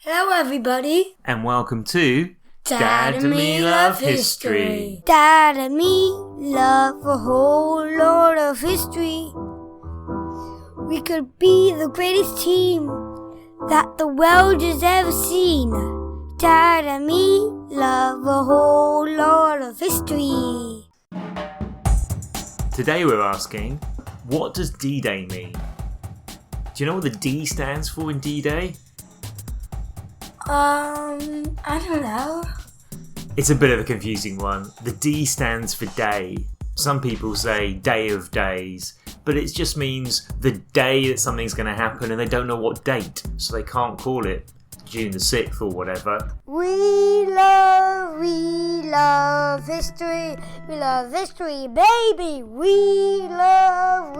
Hello everybody, and welcome to Dad and me love history. Dad and me love a whole lot of history. We could be the greatest team that the world has ever seen. Dad and me love a whole lot of history. Today we're asking, what does D-Day mean? Do you know what the D stands for in D-Day? I don't know. It's a bit of a confusing one. The D stands for day. Some people say Day of Days, but it just means the day that something's going to happen and they don't know what date, so they can't call it June the 6th or whatever. We love history. We love history, baby. We love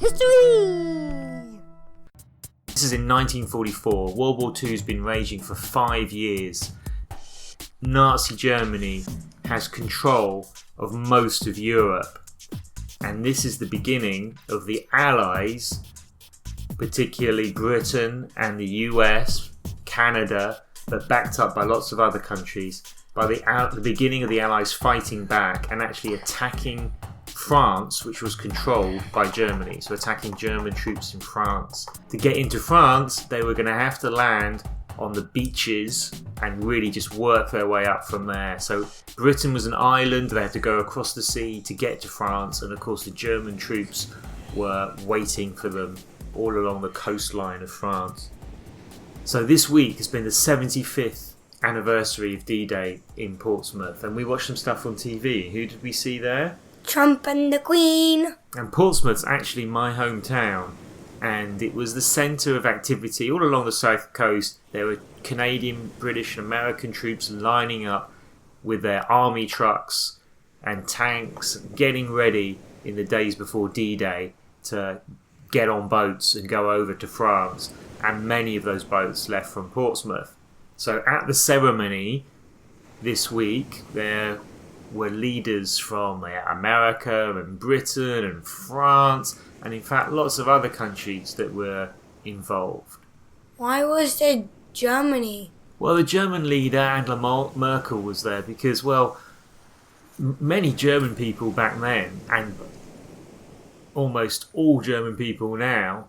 history. This is in 1944. World War II has been raging for 5 years. Nazi Germany has control of most of Europe. And this is the beginning of the Allies, particularly Britain and the US, Canada, but backed up by lots of other countries, by the beginning of the Allies fighting back and actually attacking France, which was controlled by Germany, so attacking German troops in France. To get into France, they were going to have to land on the beaches and really just work their way up from there. So Britain was an island, they had to go across the sea to get to France, and of course the German troops were waiting for them all along the coastline of France. So this week has been the 75th anniversary of D-Day in Portsmouth, and we watched some stuff on TV. Who did we see there? Trump and the Queen. And Portsmouth's actually my hometown, and it was the centre of activity all along the south coast. There were Canadian, British and American troops lining up with their army trucks and tanks, getting ready in the days before D-Day to get on boats and go over to France, and many of those boats left from Portsmouth. So at the ceremony this week, there were leaders from America and Britain and France, and in fact lots of other countries that were involved. Why was there Germany? Well, the German leader, Angela Merkel, was there because, many German people back then, and almost all German people now,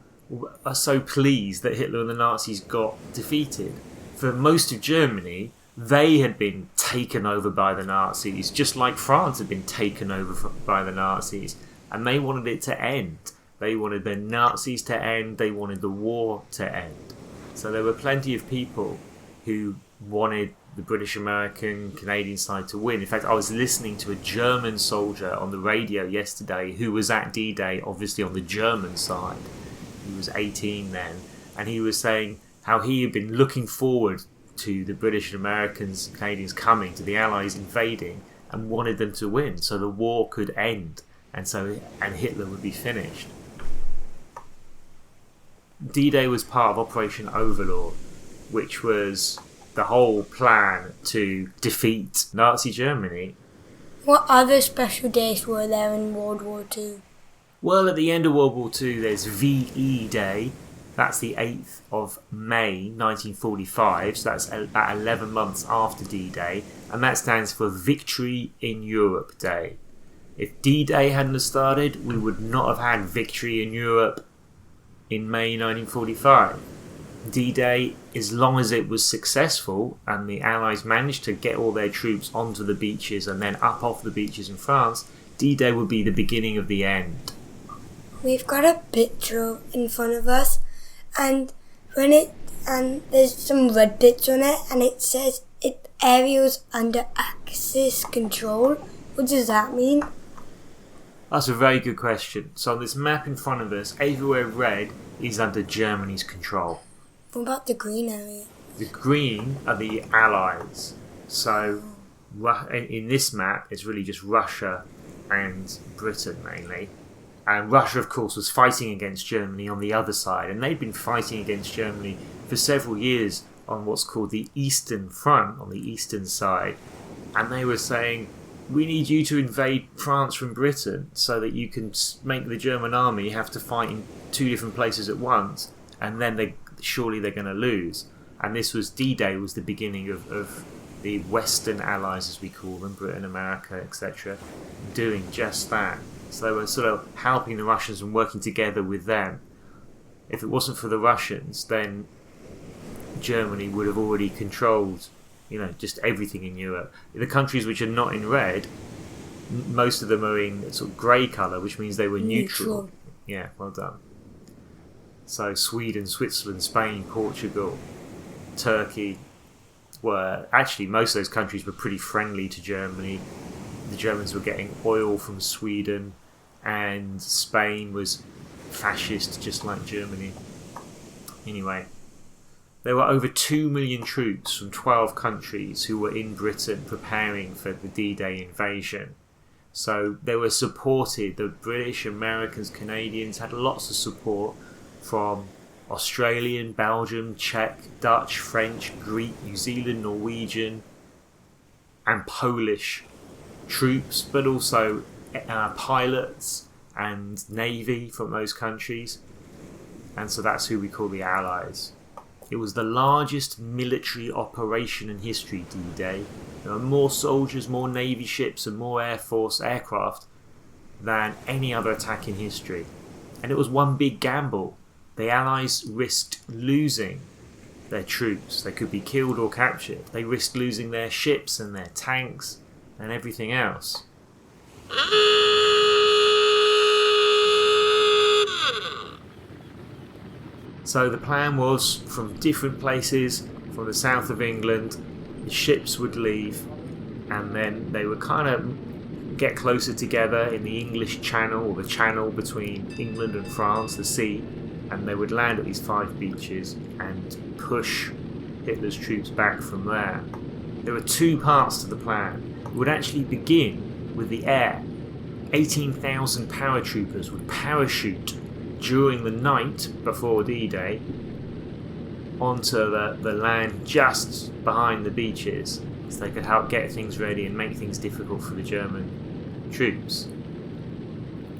are so pleased that Hitler and the Nazis got defeated. For most of Germany, they had been taken over by the Nazis, just like France had been taken over by the Nazis, and they wanted it to end. They wanted the Nazis to end, they wanted the war to end. So there were plenty of people who wanted the British, American, Canadian side to win. In fact, I was listening to a German soldier on the radio yesterday who was at D-Day, obviously on the German side. He was 18 then, and he was saying how he had been looking forward to the British and Americans and Canadians coming, to the Allies invading, and wanted them to win so the war could end and Hitler would be finished. D-Day was part of Operation Overlord, which was the whole plan to defeat Nazi Germany. What other special days were there in World War II? Well, at the end of World War II there's VE Day. That's the 8th of May 1945, so that's about 11 months after D-Day, and that stands for Victory in Europe Day. If D-Day hadn't have started, we would not have had Victory in Europe in May 1945. D-Day, as long as it was successful and the Allies managed to get all their troops onto the beaches and then up off the beaches in France, D-Day would be the beginning of the end. We've got a picture in front of us, and there's some red bits on it, and it says areas under Axis control. What does that mean? That's a very good question. So on this map in front of us, everywhere red is under Germany's control. What about the green area? The green are the Allies. So in this map, it's really just Russia and Britain mainly. And Russia, of course, was fighting against Germany on the other side. And they'd been fighting against Germany for several years on what's called the Eastern Front, on the eastern side. And they were saying, we need you to invade France from Britain so that you can make the German army have to fight in two different places at once. And then surely they're going to lose. And this was D-Day was the beginning of the Western Allies, as we call them, Britain, America, etc., doing just that. So they were sort of helping the Russians and working together with them. If it wasn't for the Russians, then Germany would have already controlled, just everything in Europe. The countries which are not in red, most of them are in sort of grey colour, which means they were neutral. Yeah, well done. So Sweden, Switzerland, Spain, Portugal, Turkey were... Actually, most of those countries were pretty friendly to Germany. The Germans were getting oil from Sweden, and Spain was fascist, just like Germany. Anyway, there were over 2 million troops from 12 countries who were in Britain preparing for the D-Day invasion. So they were supported. The British, Americans, Canadians had lots of support from Australian, Belgium, Czech, Dutch, French, Greek, New Zealand, Norwegian and Polish troops, but also pilots and navy from those countries. And so that's who we call the Allies. It was the largest military operation in history, D-Day. There were more soldiers, more navy ships and more air force aircraft than any other attack in history. And it was one big gamble. The Allies risked losing their troops. They could be killed or captured. They risked losing their ships and their tanks and everything else. So the plan was, from different places, from the south of England, the ships would leave, and then they would kind of get closer together in the English Channel, or the channel between England and France, the sea, and they would land at these 5 beaches and push Hitler's troops back from there. There were 2 parts to the plan. It would actually begin with the air. 18,000 paratroopers would parachute during the night before D-Day onto the land just behind the beaches, so they could help get things ready and make things difficult for the German troops.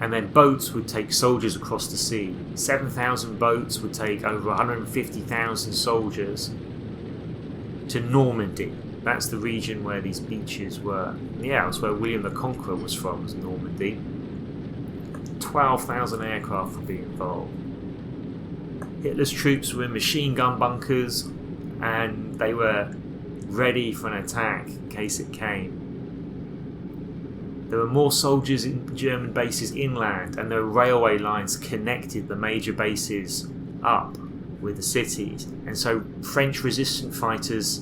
And then boats would take soldiers across the sea. 7,000 boats would take over 150,000 soldiers to Normandy. That's the region where these beaches were. Yeah, that's where William the Conqueror was from, was Normandy. 12,000 aircraft would be involved. Hitler's troops were in machine gun bunkers, and they were ready for an attack in case it came. There were more soldiers in German bases inland, and there were railway lines connected the major bases up with the cities. And so French resistance fighters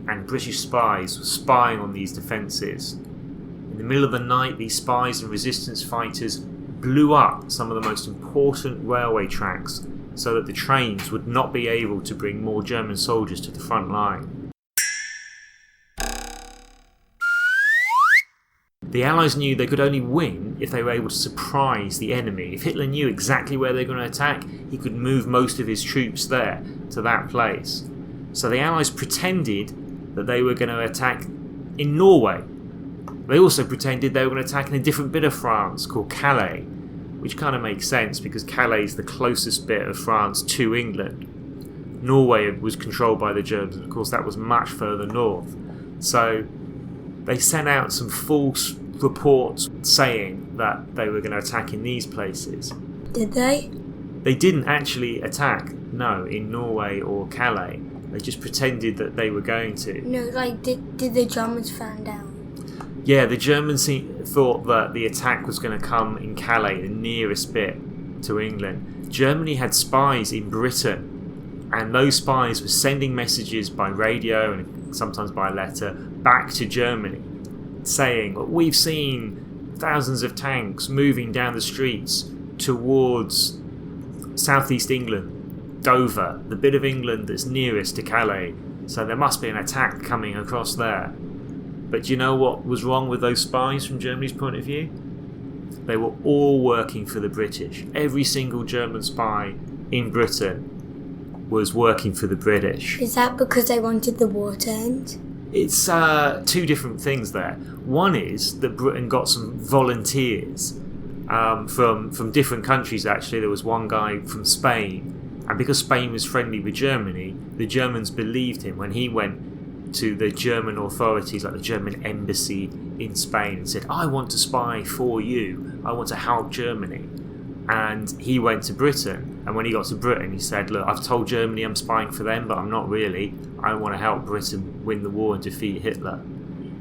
and British spies were spying on these defences. In the middle of the night, these spies and resistance fighters blew up some of the most important railway tracks so that the trains would not be able to bring more German soldiers to the front line. The Allies knew they could only win if they were able to surprise the enemy. If Hitler knew exactly where they were going to attack, he could move most of his troops there, to that place. So the Allies pretended that they were going to attack in Norway. They also pretended they were going to attack in a different bit of France called Calais, which kind of makes sense because Calais is the closest bit of France to England. Norway was controlled by the Germans, and of course that was much further north. So they sent out some false reports saying that they were going to attack in these places. Did they? They didn't actually attack, no, in Norway or Calais. They just pretended that they were going to. No, did the Germans find out? Yeah, the Germans thought that the attack was going to come in Calais, the nearest bit to England. Germany had spies in Britain, and those spies were sending messages by radio and sometimes by letter back to Germany, saying, we've seen thousands of tanks moving down the streets towards southeast England, Dover, the bit of England that's nearest to Calais, so there must be an attack coming across there. But do you know what was wrong with those spies from Germany's point of view? They were all working for the British. Every single German spy in Britain was working for the British. Is that because they wanted the war to end? It's 2 different things there. One is that Britain got some volunteers from different countries, actually. There was one guy from Spain And because Spain was friendly with Germany, the Germans believed him when he went to the German authorities, like the German embassy in Spain, and said, I want to spy for you, I want to help Germany. And he went to Britain, and when he got to Britain he said, look, I've told Germany I'm spying for them, but I'm not really. I want to help Britain win the war and defeat Hitler.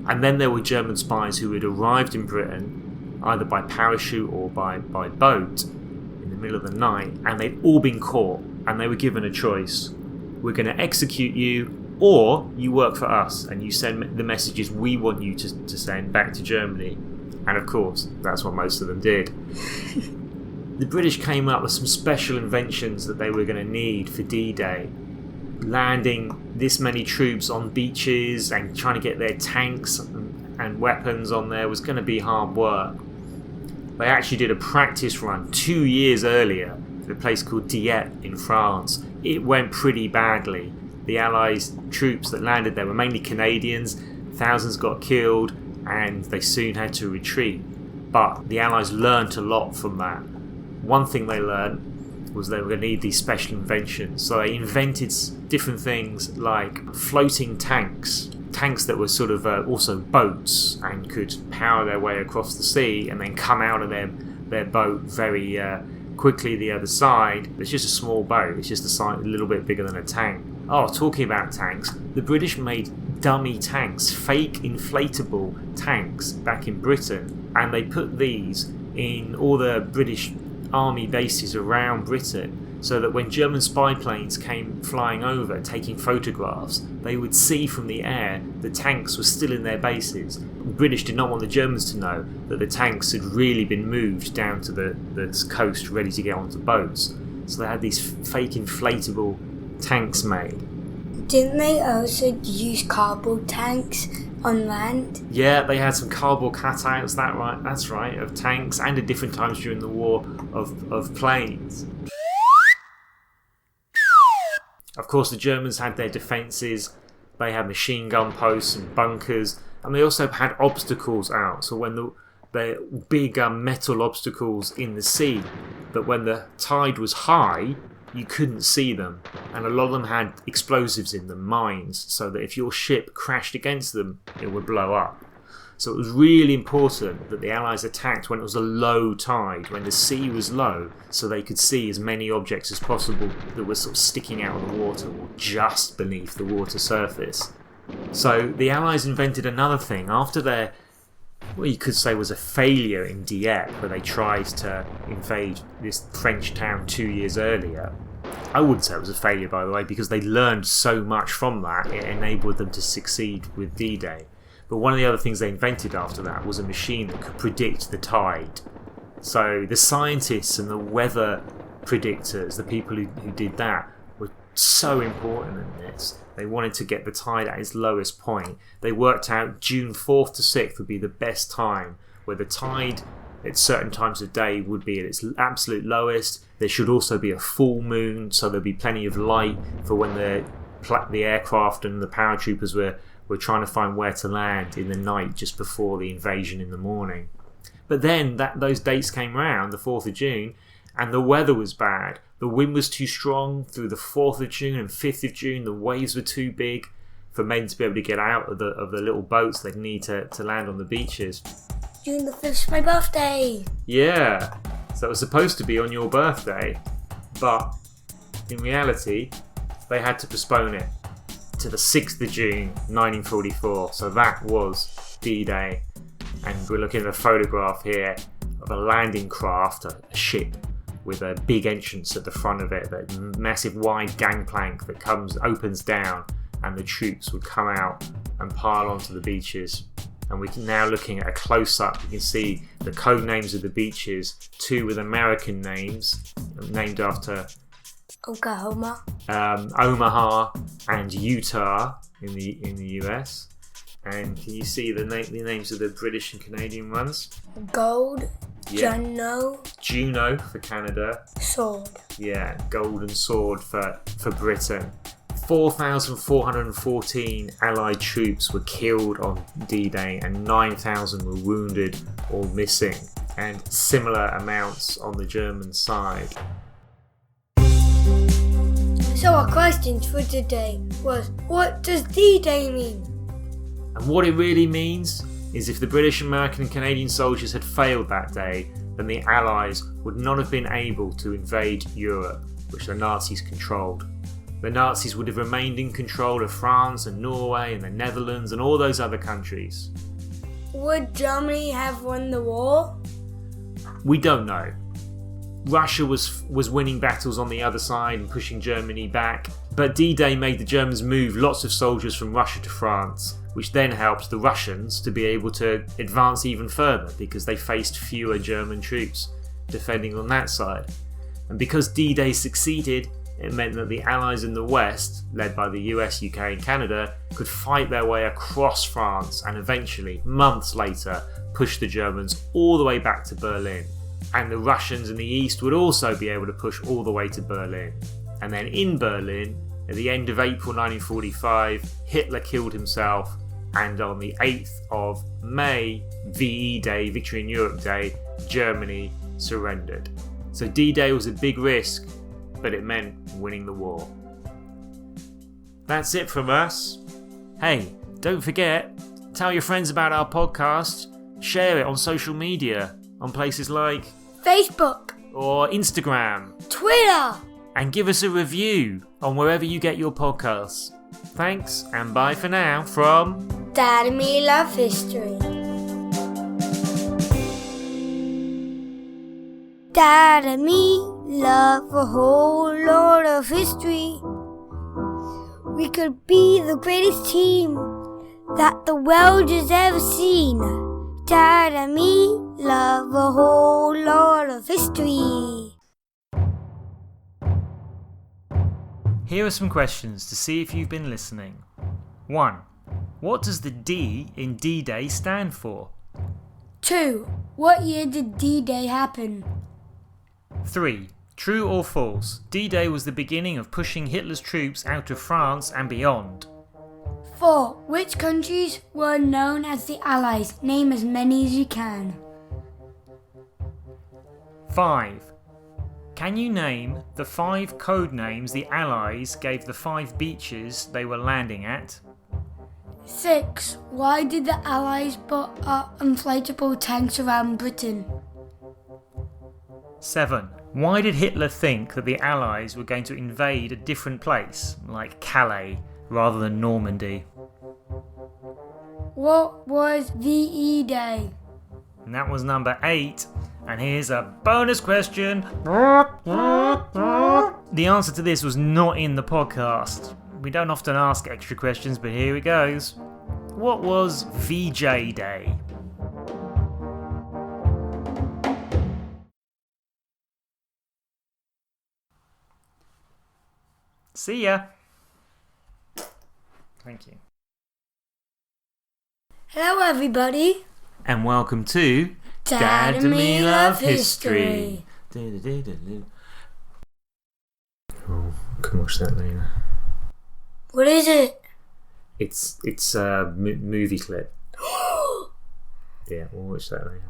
And then there were German spies who had arrived in Britain either by parachute or by boat in the middle of the night, and they'd all been caught, and they were given a choice. We're going to execute you, or you work for us and you send the messages we want you to send back to Germany. And of course, that's what most of them did. The British came up with some special inventions that they were going to need for D-Day. Landing this many troops on beaches and trying to get their tanks and weapons on there was going to be hard work. They actually did a practice run 2 years earlier at a place called DDay in France. It went pretty badly. The Allies troops that landed there were mainly Canadians, thousands got killed, and they soon had to retreat. But the Allies learnt a lot from that. One thing they learned was they were going to need these special inventions. So they invented different things like floating tanks that were sort of also boats and could power their way across the sea and then come out of their boat very quickly the other side. It's just a small boat, it's just a little bit bigger than a tank. Oh, talking about tanks, the British made dummy tanks, fake inflatable tanks back in Britain, and they put these in all the British army bases around Britain so that when German spy planes came flying over taking photographs, they would see from the air the tanks were still in their bases. The British did not want the Germans to know that the tanks had really been moved down to the coast ready to get onto boats. So they had these fake inflatable tanks made. Didn't they also use cardboard tanks on land? Yeah, they had some cardboard cutouts, that's right, of tanks, and at different times during the war of planes. Of course, the Germans had their defences. They had machine gun posts and bunkers, and they also had obstacles out. So when the big metal obstacles in the sea, but when the tide was high, you couldn't see them, and a lot of them had explosives in them, mines, so that if your ship crashed against them, it would blow up. So it was really important that the Allies attacked when it was a low tide, when the sea was low, so they could see as many objects as possible that were sort of sticking out of the water or just beneath the water surface. So the Allies invented another thing after their, what you could say was a failure in Dieppe, where they tried to invade this French town 2 years earlier. I wouldn't say it was a failure, by the way, because they learned so much from that, it enabled them to succeed with D-Day. But one of the other things they invented after that was a machine that could predict the tide. So the scientists and the weather predictors, the people who did that, were so important in this. They wanted to get the tide at its lowest point. They worked out June 4th to 6th would be the best time, where the tide at certain times of day would be at its absolute lowest. There should also be a full moon, so there'd be plenty of light for when the aircraft and the paratroopers were trying to find where to land in the night just before the invasion in the morning. But then those dates came round, the 4th of June, and the weather was bad. The wind was too strong through the 4th of June and 5th of June. The waves were too big for men to be able to get out of the little boats they'd need to land on the beaches. June the 5th is my birthday! Yeah, so it was supposed to be on your birthday, but in reality, they had to postpone it to the 6th of June 1944. So that was D-Day, and we're looking at a photograph here of a landing craft, a ship with a big entrance at the front of it, a massive wide gangplank that opens down, and the troops would come out and pile onto the beaches. And we're now looking at a close-up. You can see the code names of the beaches, 2 with American names named after Oklahoma, Omaha and Utah in the US. And can you see the names of the British and Canadian ones? Gold, Yeah. Juno for Canada. Sword. Yeah, Golden Sword for Britain. 4,414 Allied troops were killed on D-Day and 9,000 were wounded or missing, and similar amounts on the German side. So our questions for today was, what does D-Day mean? And what it really means is if the British, American and Canadian soldiers had failed that day, then the Allies would not have been able to invade Europe, which the Nazis controlled. The Nazis would have remained in control of France and Norway and the Netherlands and all those other countries. Would Germany have won the war? We don't know. Russia was winning battles on the other side and pushing Germany back, but D-Day made the Germans move lots of soldiers from Russia to France, which then helped the Russians to be able to advance even further because they faced fewer German troops defending on that side. And because D-Day succeeded, it meant that the Allies in the West, led by the US, UK and Canada, could fight their way across France and eventually, months later, push the Germans all the way back to Berlin. And the Russians in the East would also be able to push all the way to Berlin. And then in Berlin, at the end of April 1945, Hitler killed himself, and on the 8th of May, VE Day, Victory in Europe Day, Germany surrendered. So D-Day was a big risk, but it meant winning the war. That's it from us. Hey, don't forget, tell your friends about our podcast, share it on social media, on places like Facebook, or Instagram, Twitter, and give us a review on wherever you get your podcasts. Thanks, and bye for now from Dad and Me Love History. Dad and me love a whole lot of history. We could be the greatest team that the world has ever seen. Dad and me love a whole lot of history. Here are some questions to see if you've been listening. 1. What does the D in D-Day stand for? 2. What year did D-Day happen? 3. True or false? D-Day was the beginning of pushing Hitler's troops out of France and beyond. 4. Which countries were known as the Allies? Name as many as you can. 5. Can you name the 5 code names the Allies gave the 5 beaches they were landing at? 6. Why did the Allies put up inflatable tanks around Britain? 7. Why did Hitler think that the Allies were going to invade a different place, like Calais, rather than Normandy? What was VE Day? And that was number 8. And here's a bonus question. The answer to this was not in the podcast. We don't often ask extra questions, but here it goes. What was VJ Day? See ya. Thank you. Hello everybody. And welcome to Dad and Me Love History. Oh, come watch that later. What is it? It's a movie clip. Yeah, we'll watch that later.